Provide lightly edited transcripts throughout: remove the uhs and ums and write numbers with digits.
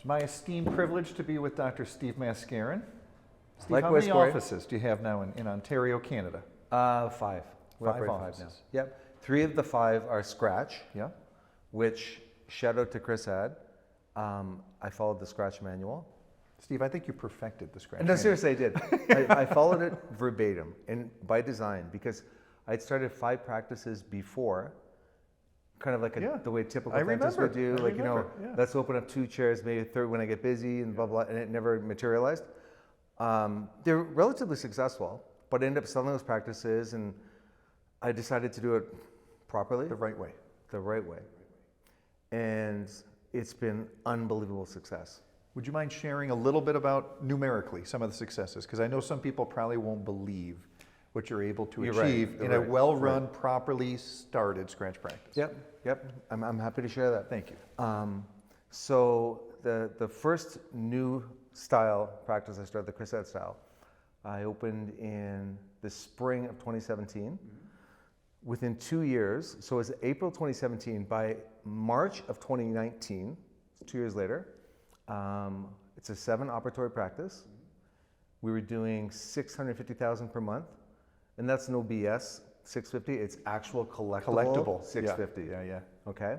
It's my esteemed privilege to be with Dr. Steve Mascarin. Steve, Likewise, how many Corey. offices do you have now in Ontario, Canada? 5. We Five operate offices. 5 now. Yep. 3 of the 5 are Scratch, Yeah. which, shout out to Chris Ad. I followed the Scratch manual. Steve, I think you perfected the scratch. No, seriously, I did. I followed it verbatim and by design because I'd started 5 practices before, kind of like the way typical dentists would do. I Like, remember, yeah. let's open up 2 chairs, maybe a third when I get busy and blah, blah, and it never materialized. They're relatively successful, but I ended up selling those practices and I decided to do it properly. The right way. The right way. And it's been unbelievable success. Would you mind sharing a little bit about numerically some of the successes? Because I know some people probably won't believe what you're able to You're right, achieve you're in a right, well-run, properly started scratch practice. Yep. I'm happy to share that. Thank you. So the first new style practice I started, the Chris Ed style, I opened in the spring of 2017. Within 2 years, so it was April 2017, by March of 2019, 2 years later, it's a 7 operatory practice. We were doing 650,000 per month, and that's no BS, 650, it's actual collectible 650. Yeah. Okay.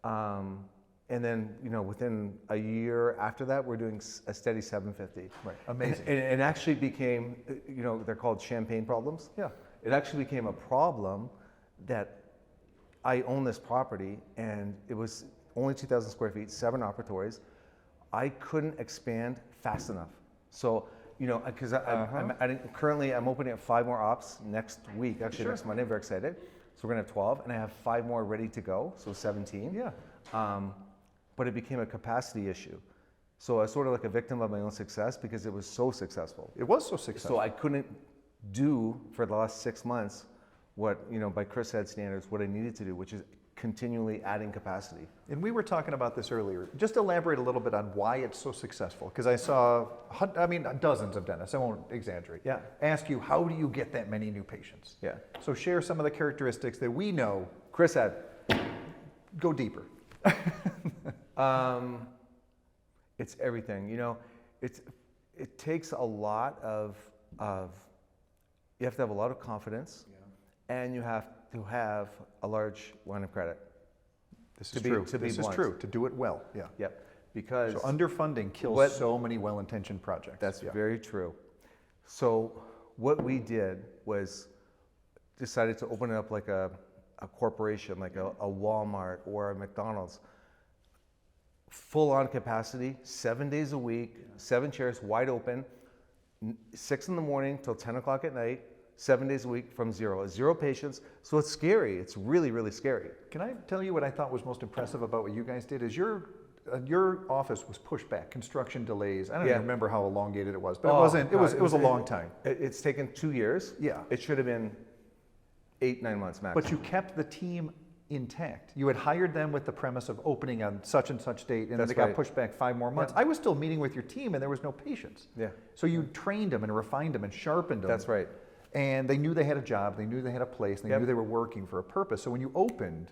And then, within a year after that, we're doing a steady 750. Right, amazing. And it actually became, they're called champagne problems. Yeah. It actually became a problem that I own this property and it was only 2,000 square feet, 7 operatories. I couldn't expand fast enough. So, because currently I'm opening up 5 more ops next week, actually next Monday, I'm very excited. So we're gonna have 12 and I have 5 more ready to go, so 17. Yeah. But it became a capacity issue. So I was sort of like a victim of my own success because it was so successful. It was so successful. So I couldn't do for the last 6 months what, by Chris Ed standards, what I needed to do, which is continually adding capacity. And we were talking about this earlier. Just elaborate a little bit on why it's so successful. Because I saw, dozens of dentists, I won't exaggerate, ask you, how do you get that many new patients? Yeah. So share some of the characteristics that we know. Chris Ed. Go deeper. It's everything, it takes a lot of you have to have a lot of confidence and you have to have a large line of credit. This is true. This is true. To do it well. Yeah. Yep. Because so underfunding kills so many well-intentioned projects. That's very true. So what we did was decided to open it up like a corporation, like a Walmart or a McDonald's. Full on capacity, 7 days a week, 7 chairs wide open, 6 in the morning till 10 o'clock at night, 7 days a week from 0 patients. So it's scary. It's really, really scary. Can I tell you what I thought was most impressive about what you guys did? Is your office was pushed back, construction delays. I don't even remember how elongated it was, but it wasn't. It was a long time. It's taken 2 years. Yeah. It should have been 8-9 months max. But you kept the team intact. You had hired them with the premise of opening on such and such date, and then it got pushed back 5 more months. I was still meeting with your team, and there was no patients. Yeah. So you trained them and refined them and sharpened them. That's right. And they knew they had a job, they knew they had a place, they knew they were working for a purpose. So when you opened,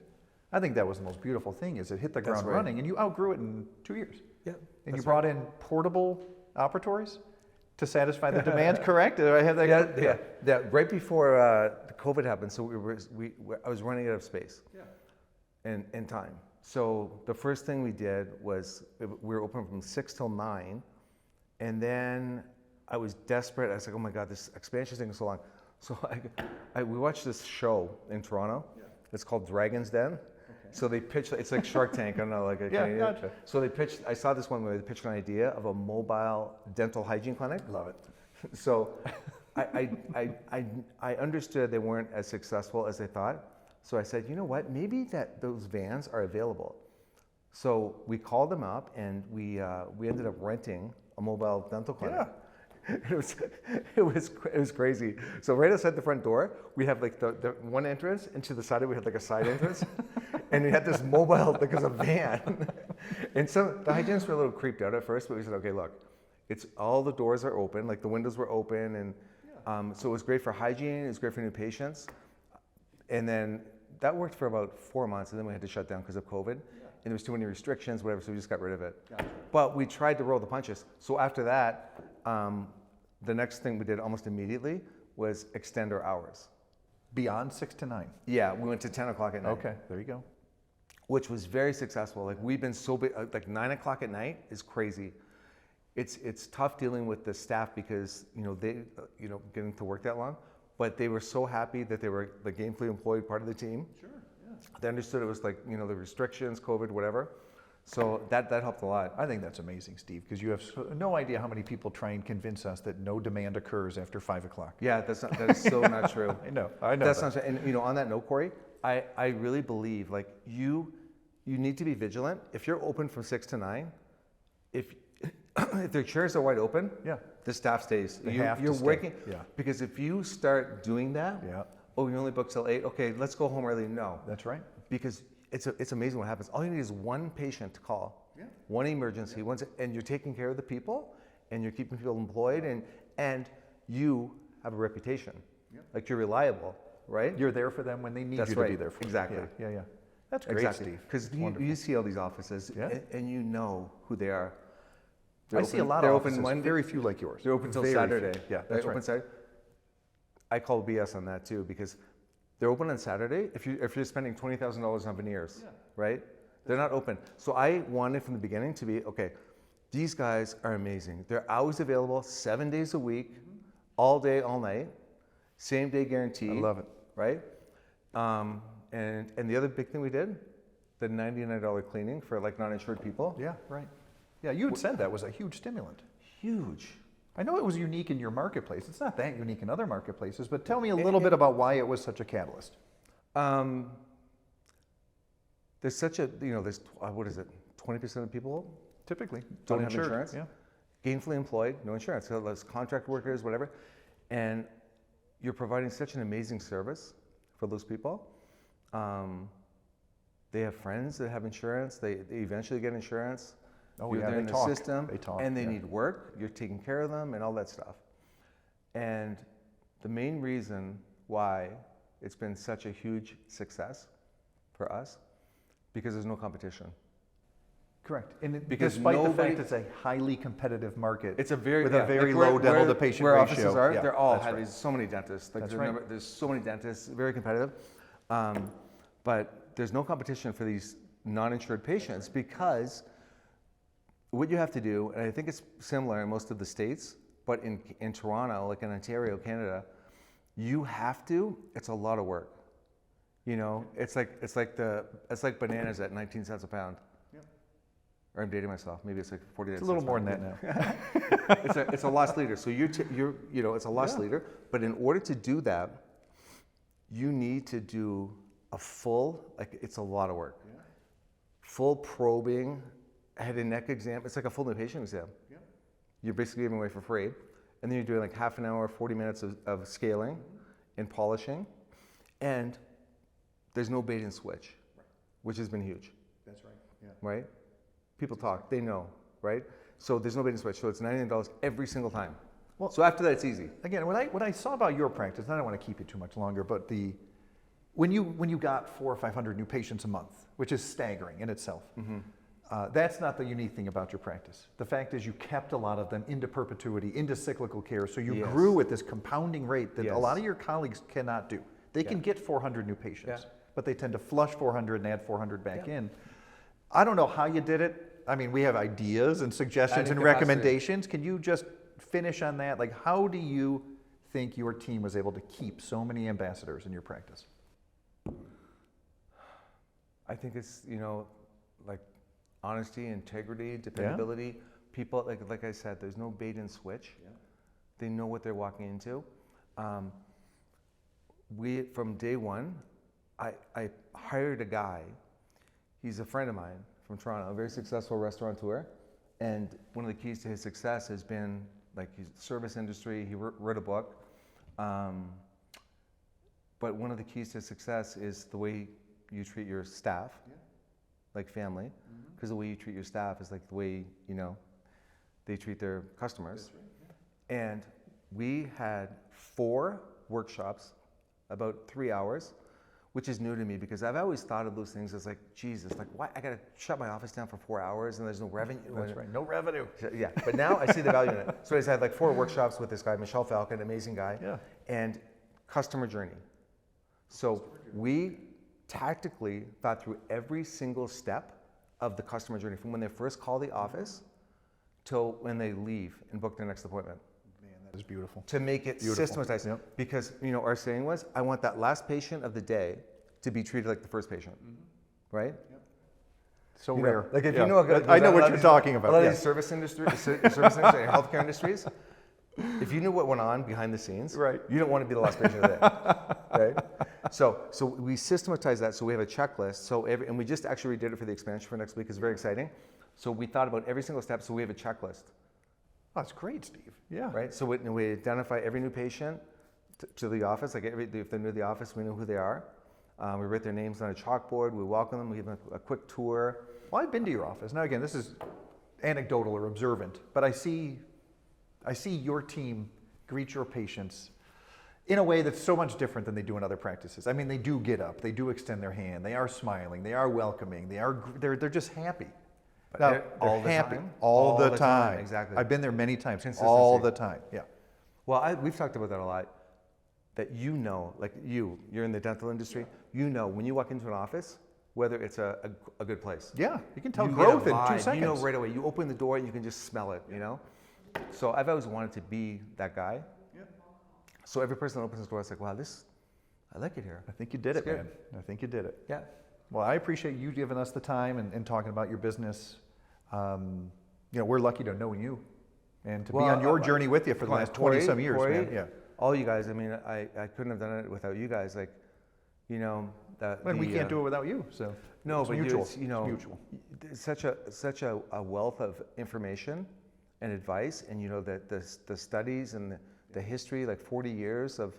I think that was the most beautiful thing, is it hit the ground running, and you outgrew it in 2 years. Yeah. And you brought in portable operatories to satisfy the demand, correct? Did I have that? Yeah. Right before the COVID happened, so I was running out of space and time. So the first thing we did was we were open from 6 till 9, and then I was desperate. I was like, oh my God, this expansion is taking so long. So we watched this show in Toronto. It's called Dragon's Den. Okay. So they pitched, it's like Shark Tank, I don't know, gotcha. So they pitched, I saw this one where they pitched an idea of a mobile dental hygiene clinic. Love it. So I understood they weren't as successful as they thought. So I said, you know what, maybe those vans are available. So we called them up and we ended up renting a mobile dental clinic. Yeah. It was crazy. So right outside the front door, we have like the one entrance, and to the side of it, we had like a side entrance, and we had this mobile, like it was a van. And so the hygienists were a little creeped out at first, but we said, okay, look, it's all the doors are open, like the windows were open, and so it was great for hygiene, it was great for new patients, and then that worked for about 4 months, and then we had to shut down because of COVID. there was too many restrictions, whatever, so we just got rid of it. Gotcha. But we tried to roll the punches. So after that, the next thing we did almost immediately was extend our hours. Beyond 6 to 9. Yeah, we went to 10 o'clock at night. Okay, there you go. Which was very successful. Like we've been so big, like 9 o'clock at night is crazy. It's tough dealing with the staff because, they, getting to work that long, but they were so happy that they were the gainfully employed part of the team. Sure, yeah. They understood it was like, the restrictions, COVID, whatever. So that helped a lot. I think that's amazing, Steve, because you have no idea how many people try and convince us that no demand occurs after 5 o'clock. Yeah, that is so not true. I know. That's not true. And on that note, Corey, I really believe like you need to be vigilant. If you're open from 6 to 9, if their chairs are wide open, yeah, the staff stays. You're working. Yeah. Because if you start doing that, yeah. Oh, you only book till 8. Okay, let's go home early. No, that's right. Because it's amazing what happens. All you need is one patient to call, one emergency, and you're taking care of the people, and you're keeping people employed, and you have a reputation. Like you're reliable, right? You're there for them when they need you to be there for them. Exactly. Yeah. That's great, Steve. Because you see all these offices, and you know who they are. I see a lot of offices, very few like yours. They're open till Saturday. Yeah, that's right. Saturday. I call BS on that too because they're open on Saturday if you're spending $20,000 on veneers, right? They're not open. So I wanted from the beginning to be, okay, these guys are amazing. They're always available 7 days a week, all day, all night, same day guarantee. I love it. Right? And the other big thing we did, the $99 cleaning for like non-insured people. Yeah, right. Yeah, you had said that was a huge stimulant. Huge. I know it was unique in your marketplace. It's not that unique in other marketplaces, but tell me a little bit about why it was such a catalyst. There's such a, there's, what is it, 20% of people typically don't have insurance. Yeah. Gainfully employed, no insurance. So there's contract workers, whatever. And you're providing such an amazing service for those people. They have friends that have insurance. They eventually get insurance. Oh, you're yeah, there in the system, they talk, and they need work. You're taking care of them and all that stuff. And the main reason why it's been such a huge success for us, because there's no competition. Correct. And because despite the fact it's a highly competitive market, it's a very with a very low dental to patient where ratio. Offices are, yeah, they're all right. there's so many dentists. Like that's right. There's so many dentists, very competitive. But there's no competition for these non-insured patients because what you have to do, and I think it's similar in most of the states, but in Toronto, like in Ontario, Canada, you have to, it's a lot of work. It's like bananas at 19 cents a pound. Yep. Or I'm dating myself. Maybe it's like 49 cents. It's a little more than that now. it's a loss leader. So it's a loss leader. But in order to do that, you need to do a full, it's a lot of work. Yeah. Full probing, head and neck exam. It's like a full new patient exam. Yeah. You're basically giving away for free. And then you're doing like half an hour, 40 minutes of scaling and polishing. And there's no bait and switch, which has been huge. That's right. Yeah. Right? People talk, they know, right? So there's no bait and switch. So it's $99 every single time. Well, so after that, it's easy. Again, what I saw about your practice, and I don't want to keep you too much longer, but when you got 400 or 500 new patients a month, which is staggering in itself, that's not the unique thing about your practice. The fact is you kept a lot of them into perpetuity, into cyclical care, so you grew at this compounding rate that a lot of your colleagues cannot do. They can get 400 new patients, but they tend to flush 400 and add 400 back in. I don't know how you did it. I mean, we have ideas and suggestions and recommendations. Can you just finish on that? Like, how do you think your team was able to keep so many ambassadors in your practice? I think it's, like honesty, integrity, dependability. People, like I said, there's no bait and switch. Yeah. They know what they're walking into. From day one, I hired a guy. He's a friend of mine from Toronto, a very successful restaurateur. And one of the keys to his success has been his service industry. He wrote a book. But one of the keys to success is the way you treat your staff, like family, because the way you treat your staff is like the way, they treat their customers. Right, And we had 4 workshops, about 3 hours, which is new to me because I've always thought of those things as like, Jesus, like why I gotta shut my office down for 4 hours and there's no revenue. That's right. No revenue. Yeah, but now I see the value in it. So I had like 4 workshops with this guy, Michelle Falcon, amazing guy. Yeah. And customer journey. So we tactically thought through every single step of the customer journey from when they first call the office till when they leave and book their next appointment. Man, that is beautiful. To make it systematized. Yep. Because, you know, our saying was, I want that last patient of the day to be treated like the first patient, right? Yep. So You rare. know, like if Yeah. you know, I know what you're talking about. A lot of Yeah. these service industry and healthcare industries, if you knew what went on behind the scenes, Right. you don't want to be the last patient of the day, right? So we systematize that. So we have a checklist. So and we just actually redid it for the expansion for next week. It's very exciting. So we thought about every single step. So we have a checklist, Oh, that's great, Steve. Yeah. right? So we identify every new patient to the office. Like if they're new to the office, we know who they are. We write their names on a chalkboard. We welcome them. We give them a quick tour. Well, I've been to your office. Now, again, this is anecdotal or observant, but I see your team greet your patients in a way that's so much different than they do in other practices. I mean, they do get up, they do extend their hand, they are smiling, they are welcoming, they're just happy. Now, They're all the happy time? all the time. Exactly. I've been there many times. Consistency. All the time. Yeah. Well, we've talked about that a lot. That you know, like you're in the dental industry. You know when you walk into an office whether it's a good place. Yeah, you can tell You growth get a in 2 vibe. seconds. You know right away. You open the door and you can just smell it. You know. So I've always wanted to be that guy. Yeah. So every person that opens the door, it's like, wow, I like it here. I think you did it, good. man. I think you did it. Yeah. Well, I appreciate you giving us the time and talking about your business. You know, we're lucky to know you and to be on your journey with you for the last 20-some years, Corey, man. Yeah. All you guys. I mean, I couldn't have done it without you guys. Like, you know. And we can't do it without you. So no, it's but mutual. it's, you know, it's mutual. It's such a wealth of information and advice, and you know the studies and the history, like 40 years of,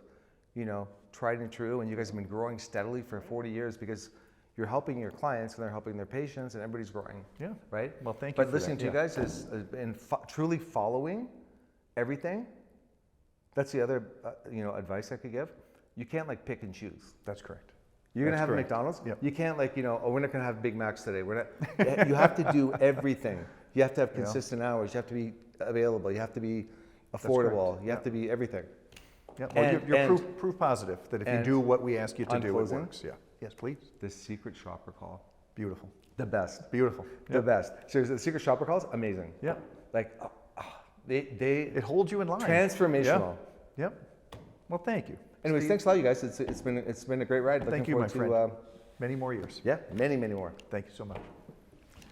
you know, tried and true, and you guys have been growing steadily for 40 years because you're helping your clients and they're helping their patients, and everybody's growing. Yeah. Right. Well, thank you. But for listening that. to you guys is and truly following everything. That's the other you know, advice I could give. You can't like pick and choose. That's correct. You're gonna That's have correct. a McDonald's. Yep. You can't like, you know, oh, we're not gonna have Big Macs today. We're not. You have to do everything. You have to have consistent hours. You have to be available. You have to be affordable. You have to be everything. Yeah. Well, And- you're proof positive that if you do what we ask you to on do, closing, it works. Yeah. Yes, please. The secret shopper call, Beautiful. the best, Beautiful. the best. Seriously, the secret shopper calls, amazing. Yeah. Like, they It holds you in line. transformational. Yeah. Yep. Well, thank you. Anyways, Steve, thanks a lot, you guys. It's been a great ride. Thank Looking you, my forward friend. to Many more years. yeah, many more. Thank you so much.